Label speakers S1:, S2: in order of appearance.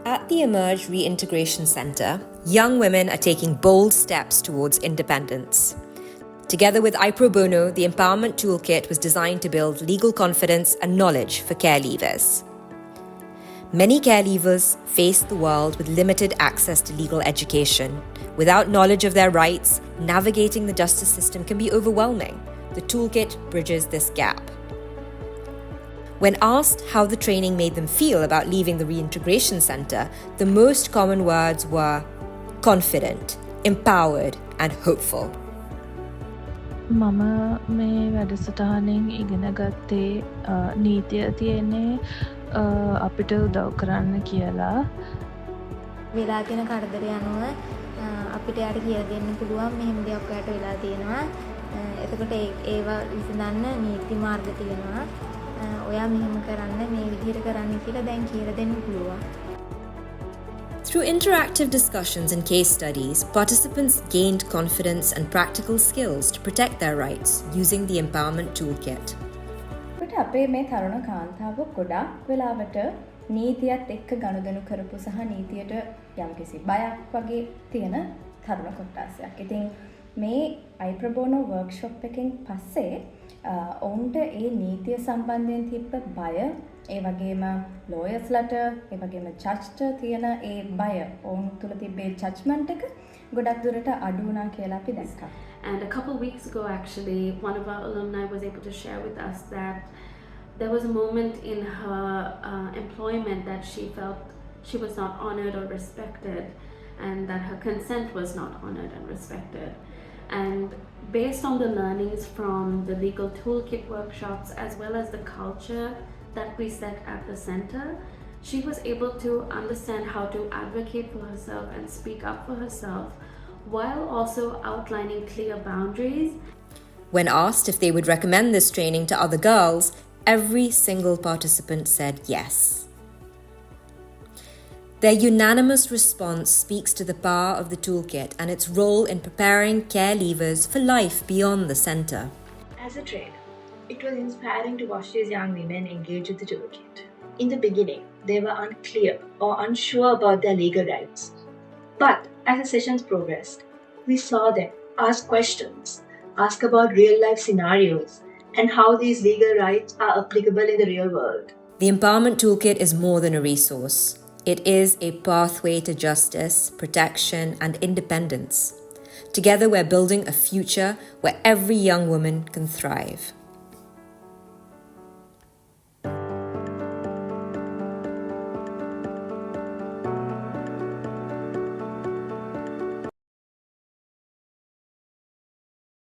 S1: At the Emerge Reintegration Centre, young women are taking bold steps towards independence. Together with iPro Bono, the Empowerment Toolkit was designed to build legal confidence and knowledge for care leavers. Many care leavers face the world with limited access to legal education. Without knowledge of their rights, navigating the justice system can be overwhelming. The toolkit bridges this gap. When asked how the training made them feel about leaving the reintegration centre, the most common words were confident, empowered, and hopeful.
S2: මම මේ වැඩසටහනෙන් ඉගෙන ගත්තේ නීතිය තියෙන්නේ අපිට උදව් කරන්න කියලා.
S3: වෙලා තියෙන කරදරය අනුව අපිට යාට කියලා දෙන්න පුළුවන් මෙහෙම දෙයක් ඔයාලට වෙලා තියෙනවා. එතකොට ඒවා විසඳන්න නීති මාර්ග තියෙනවා. ඔයා මෙහෙම කරන්න මේ විදිහට කරන්න කියලා දැන් කියලා දෙන්න පුළුවන්.
S1: Through interactive discussions and case studies, participants gained confidence and practical skills to protect their rights using the Empowerment Toolkit.
S4: අපේ මේ තරුණ කාන්තාව ගොඩක් වෙලාවට නීතියත් එක්ක ගනුදෙනු කරපු සහ නීතියට යම්කිසි බයක් වගේ තියෙන තරුණ කොට්ටාසයක්. ඉතින් මේ iPro Bono workshop එකෙන් පස්සේ ඔවුන්ට ඒ නීතිය සම්බන්ධයෙන් තිබ්බ බය, ඒ වගේම lawyers-ලට, ඒ වගේම judge-ට තියෙන ඒ බය, ඔවුන් තුල තිබ්බේ judgment එක ගොඩක් දුරට අඩු වුණා කියලා අපි දැක්කා.
S5: And a couple of weeks ago, actually, one of our alumni was able to share with us that there was a moment in her employment that she felt she was not honored or respected, and that her consent was not honored and respected. And based on the learnings from the legal toolkit workshops, as well as the culture that we set at the center, she was able to understand how to advocate for herself and speak up for herself, while also outlining clear boundaries.
S1: When asked if they would recommend this training to other girls, every single participant said yes. Their unanimous response speaks to the power of the toolkit and its role in preparing care leavers for life beyond the centre.
S6: As a trainer, it was inspiring to watch these young women engage with the toolkit. In the beginning, they were unclear or unsure about their legal rights. But as the sessions progressed, we saw them ask questions, ask about real-life scenarios, and how these legal rights are applicable in the real world.
S1: The Empowerment Toolkit is more than a resource. It is a pathway to justice, protection, and independence. Together, we're building a future where every young woman can thrive.